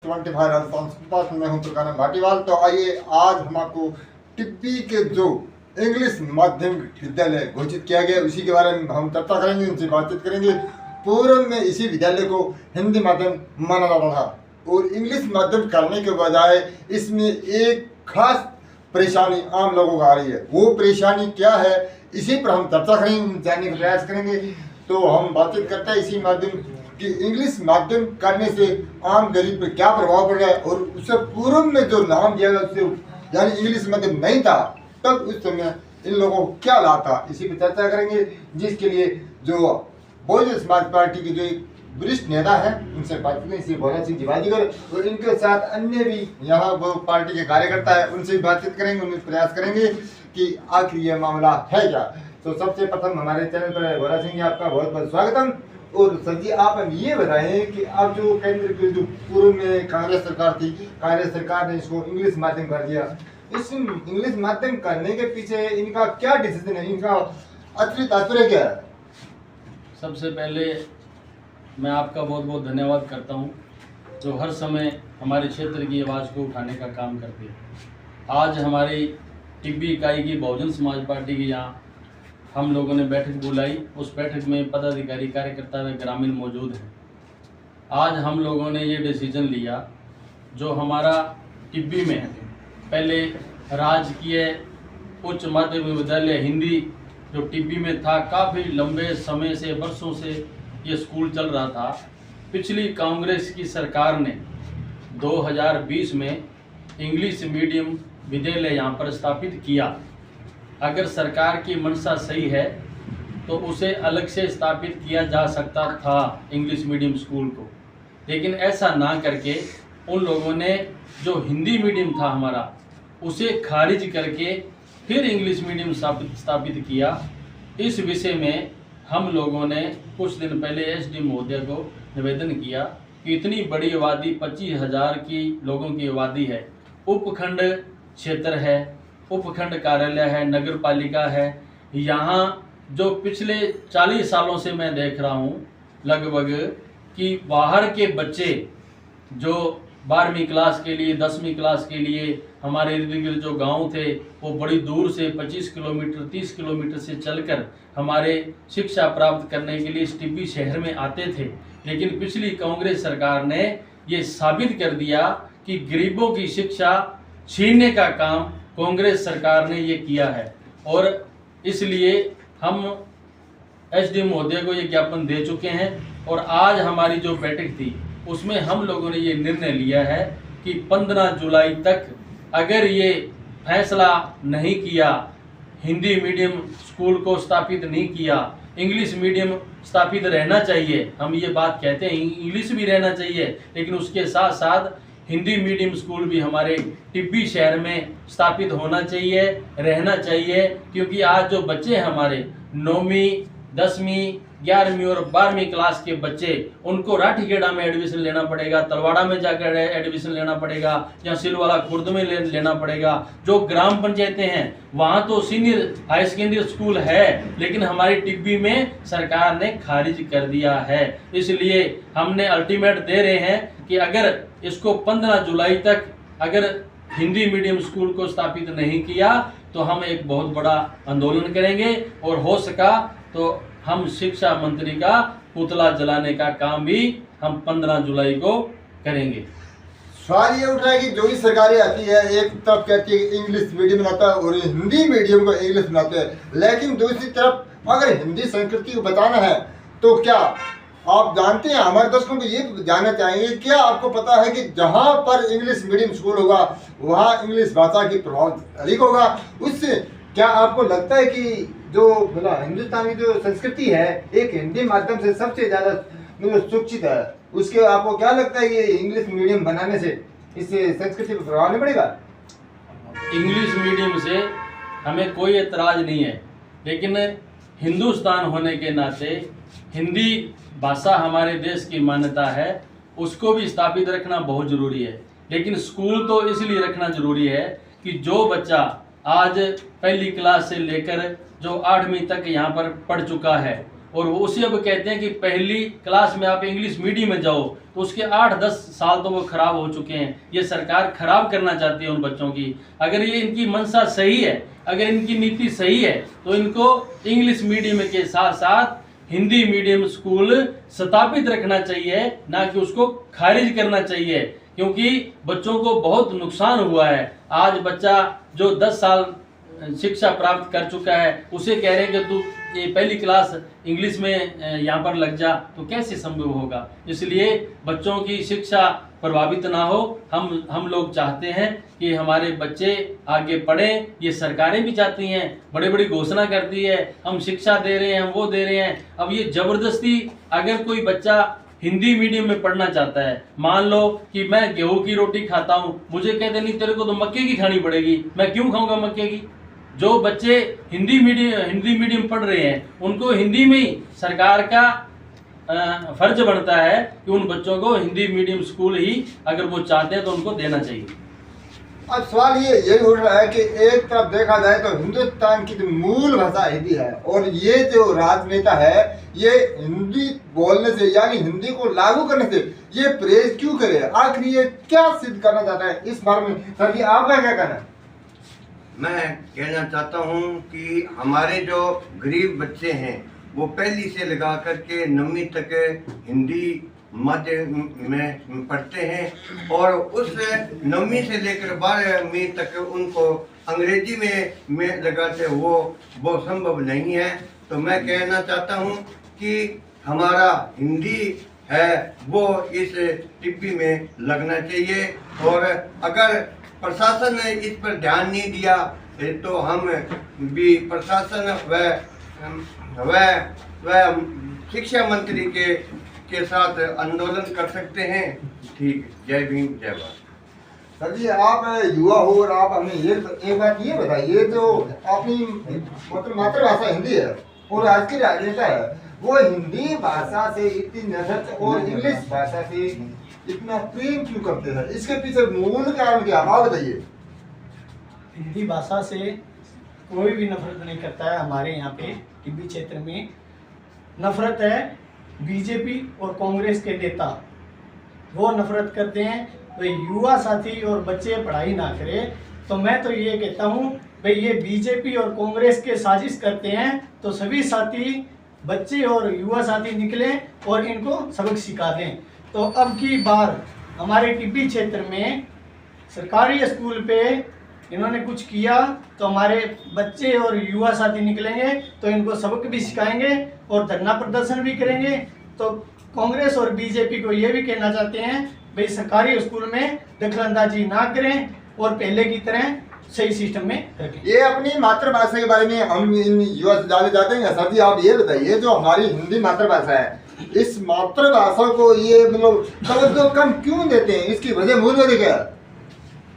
25 में हूँ तुर्काना भाटीवाल। तो आइए आज हम आपको टिब्बी के जो इंग्लिश माध्यमिक विद्यालय घोषित किया गया उसी के बारे में हम चर्चा करेंगे, उनसे बातचीत करेंगे। पूर्व में इसी विद्यालय को हिंदी माध्यम माना जाता था और इंग्लिश माध्यम करने के बजाय इसमें एक खास परेशानी आम लोगों को आ रही है। वो परेशानी क्या है, इसी पर हम चर्चा करेंगे, जानने का प्रयास करेंगे। तो हम बातचीत करते हैं इसी माध्यम कि इंग्लिश माध्यम करने से आम गरीब पर क्या प्रभाव पड़ रहा है और उससे पूर्व में जो नाम दिया गया उससे यानी इंग्लिश माध्यम नहीं था तब उस समय इन लोगों को क्या लाभ था, इसी पर चर्चा करेंगे। जिसके लिए जो बहुजन समाज पार्टी के जो एक वरिष्ठ नेता है उनसे बात करेंगे, श्री भोला सिंह जिवाजीकर, और इनके साथ अन्य भी यहाँ वो पार्टी के कार्यकर्ता है, उनसे भी बातचीत करेंगे, उनसे प्रयास करेंगे कि आखिर ये मामला है क्या। तो सबसे प्रथम हमारे चैनल पर भोला सिंह जी आपका बहुत बहुत स्वागतम। और सर जी आप हमें ये बताएं कि अब जो केंद्र की जो पूर्व में कांग्रेस सरकार थी, कांग्रेस सरकार ने इसको इंग्लिश माध्यम कर दिया। इस इंग्लिश माध्यम करने के पीछे इनका क्या डिसीजन है, इनका असली तात्पर्य क्या है? सबसे पहले मैं आपका बहुत बहुत धन्यवाद करता हूं जो हर समय हमारे क्षेत्र की आवाज़ को उठाने का काम करते हैं। आज हमारी टिब्बी इकाई की बहुजन समाज पार्टी की यहाँ हम लोगों ने बैठक बुलाई। उस बैठक में पदाधिकारी कार्यकर्ता व ग्रामीण मौजूद हैं। आज हम लोगों ने ये डिसीजन लिया जो हमारा टिब्बी में पहले राजकीय उच्च माध्यमिक विद्यालय हिंदी जो टिब्बी में था, काफ़ी लंबे समय से वर्षों से ये स्कूल चल रहा था। पिछली कांग्रेस की सरकार ने 2020 में इंग्लिश मीडियम विद्यालय यहाँ पर स्थापित किया। अगर सरकार की मंशा सही है तो उसे अलग से स्थापित किया जा सकता था इंग्लिश मीडियम स्कूल को, लेकिन ऐसा ना करके उन लोगों ने जो हिंदी मीडियम था हमारा उसे खारिज करके फिर इंग्लिश मीडियम स्थापित किया। इस विषय में हम लोगों ने कुछ दिन पहले एसडी महोदय को निवेदन किया कि इतनी बड़ी आबादी 25,000 की लोगों की आबादी है, उपखंड क्षेत्र है, उपखंड कार्यालय है, नगर पालिका है। यहाँ जो पिछले 40 सालों से मैं देख रहा हूँ लगभग कि बाहर के बच्चे जो 12वीं क्लास के लिए 10वीं क्लास के लिए हमारे इर्द गिर्द जो गांव थे वो बड़ी दूर से 25 किलोमीटर 30 किलोमीटर से चलकर हमारे शिक्षा प्राप्त करने के लिए इस टिब्बी शहर में आते थे। लेकिन पिछली कांग्रेस सरकार ने ये साबित कर दिया कि गरीबों की शिक्षा छीनने का काम कांग्रेस सरकार ने ये किया है। और इसलिए हम एसडी महोदय को ये ज्ञापन दे चुके हैं। और आज हमारी जो बैठक थी उसमें हम लोगों ने ये निर्णय लिया है कि 15 जुलाई तक अगर ये फैसला नहीं किया, हिंदी मीडियम स्कूल को स्थापित नहीं किया, इंग्लिश मीडियम स्थापित रहना चाहिए, हम ये बात कहते हैं इंग्लिश भी रहना चाहिए, लेकिन उसके साथ साथ हिंदी मीडियम स्कूल भी हमारे टिब्बी शहर में स्थापित होना चाहिए, रहना चाहिए। क्योंकि आज जो बच्चे हैं हमारे 9वीं 10वीं 11वीं और 12वीं क्लास के बच्चे, उनको राठीखेड़ा में एडमिशन लेना पड़ेगा, तलवाड़ा में जाकर एडमिशन लेना पड़ेगा या सिलवाला खुर्द में लेना पड़ेगा। जो ग्राम पंचायतें हैं वहाँ तो सीनियर हाई सेकेंडरी स्कूल है, लेकिन हमारी टिब्बी में सरकार ने खारिज कर दिया है। इसलिए हमने अल्टीमेट दे रहे हैं कि अगर इसको 15 जुलाई तक अगर हिंदी मीडियम स्कूल को स्थापित नहीं किया तो हम एक बहुत बड़ा आंदोलन करेंगे और हो सका तो हम शिक्षा मंत्री का पुतला जलाने का काम भी हम 15 जुलाई को करेंगे। सवाल ये उठ रहा है कि जो भी सरकारें आती है एक तरफ कहती है कि इंग्लिश मीडियम बनाता है और हिंदी मीडियम को इंग्लिश बनाते हैं, लेकिन दूसरी तरफ अगर हिंदी संस्कृति को बताना है तो क्या आप जानते हैं, हमारे दर्शकों को ये जानना चाहेंगे, क्या आपको पता है कि जहाँ पर इंग्लिश मीडियम स्कूल होगा वहाँ इंग्लिश भाषा की प्रभाव अधिक होगा? उससे क्या आपको लगता है कि जो हिंदुस्तानी जो संस्कृति है एक हिंदी माध्यम से सबसे ज़्यादा सुरक्षित है, उसके आपको क्या लगता है कि इंग्लिश मीडियम बनाने से इससे संस्कृति पर प्रभाव नहीं पड़ेगा? इंग्लिश मीडियम से हमें कोई एतराज़ नहीं है, लेकिन हिंदुस्तान होने के नाते हिंदी भाषा हमारे देश की मान्यता है, उसको भी स्थापित रखना बहुत ज़रूरी है। लेकिन स्कूल तो इसलिए रखना ज़रूरी है कि जो बच्चा आज पहली क्लास से लेकर जो 8वीं तक यहाँ पर पढ़ चुका है और वो उसी अब कहते हैं कि पहली क्लास में आप इंग्लिश मीडियम में जाओ, तो उसके 8-10 साल तो वो खराब हो चुके हैं। ये सरकार खराब करना चाहती है उन बच्चों की। अगर ये इनकी मंशा सही है, अगर इनकी नीति सही है, तो इनको इंग्लिश मीडियम के साथ साथ हिंदी मीडियम स्कूल स्थापित रखना चाहिए, ना कि उसको खारिज करना चाहिए, क्योंकि बच्चों को बहुत नुकसान हुआ है। आज बच्चा जो 10 साल शिक्षा प्राप्त कर चुका है, उसे कह रहे हैं कि तू ये पहली क्लास इंग्लिश में यहाँ पर लग जा, तो कैसे संभव होगा। इसलिए बच्चों की शिक्षा प्रभावित ना हो, हम लोग चाहते हैं कि हमारे बच्चे आगे पढ़ें। ये सरकारें भी चाहती हैं, बड़ी बड़ी घोषणा करती है, हम शिक्षा दे रहे हैं, हम वो दे रहे हैं। अब ये जबरदस्ती, अगर कोई बच्चा हिंदी मीडियम में पढ़ना चाहता है, मान लो कि मैं गेहूं की रोटी खाता हूँ, मुझे कहते नहीं तेरे को तो मक्के की खानी पड़ेगी, मैं क्यों खाऊंगा मक्के की। जो बच्चे हिंदी मीडियम पढ़ रहे हैं, उनको हिंदी में ही सरकार का फर्ज बनता है कि उन बच्चों को हिंदी मीडियम स्कूल ही अगर वो चाहते हैं तो उनको देना चाहिए। अब सवाल ये यही उठ रहा है कि एक तरफ देखा जाए तो हिंदुस्तान की जो मूल भाषा हिंदी है, और ये जो राजनेता है ये हिंदी बोलने से यानी हिंदी को लागू करने से ये परहेज क्यों करे, आखिर ये क्या सिद्ध करना चाहता है, इस बारे में सर जी आपका क्या कहना है? मैं कहना चाहता हूँ कि हमारे जो गरीब बच्चे हैं वो पहली से लगा करके 9वीं तक हिंदी माध्यम में पढ़ते हैं, और उस 9वीं से लेकर 12वीं तक उनको अंग्रेजी में लगाते वो संभव नहीं है। तो मैं कहना चाहता हूँ कि हमारा हिंदी है वो इस टिप्पी में लगना चाहिए, और अगर प्रशासन ने इस पर ध्यान नहीं दिया तो हम भी प्रशासन व शिक्षा मंत्री के साथ आंदोलन कर सकते हैं। ठीक, जय भीम जय भारत। सर जी आप युवा हो और आप हमें ये एक बात ये बताइए, जो अपनी मतलब मातृभाषा हिंदी है और आज की राजनेता है वो हिंदी भाषा से इतनी नफरत और इंग्लिश भाषा से इतना प्रेम क्यों करते हैं, इसके पीछे मूल कारण क्या आप बताइए। हिंदी भाषा से कोई भी नफरत नहीं करता है। हमारे यहाँ पे टिब्बी क्षेत्र में नफरत है बीजेपी और कांग्रेस के नेता, वो नफरत करते हैं। तो युवा साथी और बच्चे पढ़ाई ना करें, तो मैं तो ये कहता हूँ भाई ये बीजेपी और कांग्रेस के साजिश करते हैं, तो सभी साथी बच्चे और युवा साथी निकलें और इनको सबक सिखा दें। तो अब की बार हमारे टिब्बी क्षेत्र में सरकारी स्कूल पे इन्होंने कुछ किया, तो हमारे बच्चे और युवा साथी निकलेंगे तो इनको सबक भी सिखाएंगे और धरना प्रदर्शन भी करेंगे। तो कांग्रेस और बीजेपी को ये भी कहना चाहते हैं भाई सरकारी स्कूल में दखलंदाजी ना करें और पहले की तरह सही सिस्टम में रखें। ये अपनी मातृभाषा के बारे में हम इन युवा से जाने चाहते हैं। सर जी आप ये बताइए, जो हमारी हिंदी मातृभाषा है, इस मातृभाषा को ये मतलब तवज्जो कम क्यों देते हैं, इसकी वजह मूल वजह क्या है?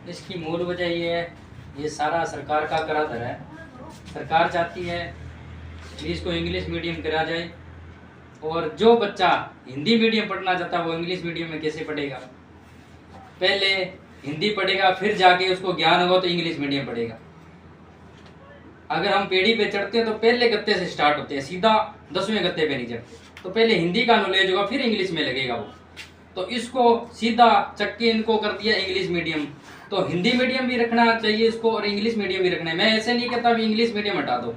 इसकी मूल वजह ये है, ये सारा सरकार का कराधर है। सरकार चाहती है कि इसको इंग्लिश मीडियम करा जाए, और जो बच्चा हिंदी मीडियम पढ़ना चाहता है वो इंग्लिश मीडियम में कैसे पढ़ेगा। पहले हिंदी पढ़ेगा, फिर जाके उसको ज्ञान होगा तो इंग्लिश मीडियम पढ़ेगा। अगर हम पेड़ी पे चढ़ते हैं तो पहले गत्ते से स्टार्ट होते हैं, सीधा 10वें गत्ते पे नहीं चढ़ते। तो पहले हिंदी का नॉलेज होगा, फिर इंग्लिश में लगेगा वो। तो इसको सीधा चक्के इनको कर दिया इंग्लिश मीडियम। तो हिंदी मीडियम भी रखना चाहिए इसको और इंग्लिश मीडियम भी रखना है। मैं ऐसे नहीं कहता भी इंग्लिश मीडियम हटा दो,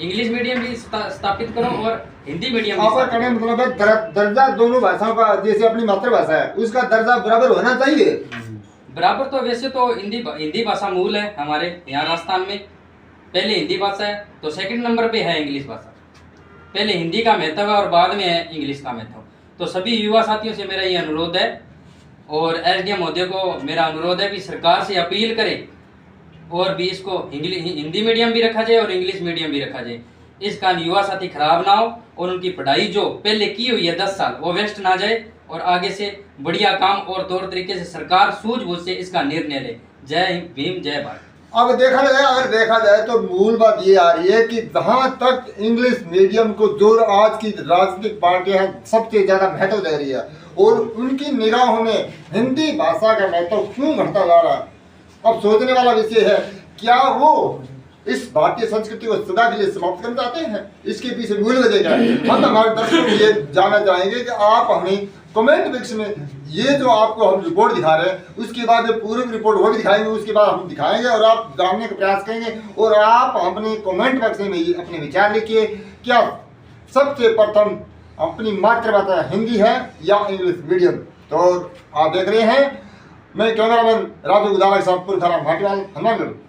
इंग्लिश मीडियम भी स्थापित करो और हिंदी मीडियम आपका कहने मतलब है दर्जा दोनों भाषाओं का, जैसे अपनी मातृभाषा है उसका दर्जा बराबर होना चाहिए। बराबर तो वैसे तो हिंदी भाषा मूल है हमारे यहाँ राजस्थान में। पहले हिंदी भाषा है, तो सेकंड नंबर पे है इंग्लिश भाषा। पहले हिंदी का महत्व है और बाद में है इंग्लिश का महत्व। तो सभी युवा साथियों से मेरा ये अनुरोध है और एसडीएम महोदय को मेरा अनुरोध है कि सरकार से अपील करें और भी इसको हिंदी मीडियम भी रखा जाए और इंग्लिश मीडियम भी रखा जाए। इस कारण युवा साथी खराब ना हो और उनकी पढ़ाई जो पहले की हुई है 10 साल वो वेस्ट ना जाए, और आगे से बढ़िया काम और तौर तरीके से सरकार सूझबूझ से इसका निर्णय ले। जय भीम जय भारत। अब अगर देखा जाए तो मूल बात ये आ रही है कि जहाँ तक इंग्लिश मीडियम को जो आज की राजनीतिक पार्टियां सबसे ज्यादा महत्व दे रही है और उनकी निगाहों में हिंदी भाषा का महत्व क्यों घटता जा रहा है। अब सोचने वाला विषय है, क्या वो इस भारतीय संस्कृति को सदा के लिए समाप्त करना चाहते हैं? इसके पीछे मूल वजह क्या है? हम हमारे दर्शकों को ये जानना चाहेंगे कि आप हमें कमेंट बॉक्स में ये जो आपको हम रिपोर्ट दिखा रहे हैं उसके बाद जो पूरी रिपोर्ट वो भी दिखाएंगे, उसके बाद हम दिखाएंगे और आप जानने का प्रयास करेंगे और आप अपने कमेंट बॉक्स में अपने विचार लिखिए। क्या सबसे प्रथम अपनी मातृभाषा हिंदी है या इंग्लिश मीडियम? तो आप देख रहे हैं, मैं कैमरामैन राजू गुदाला के साथ पुरखराम भाटीवाल, हनुमानगढ़।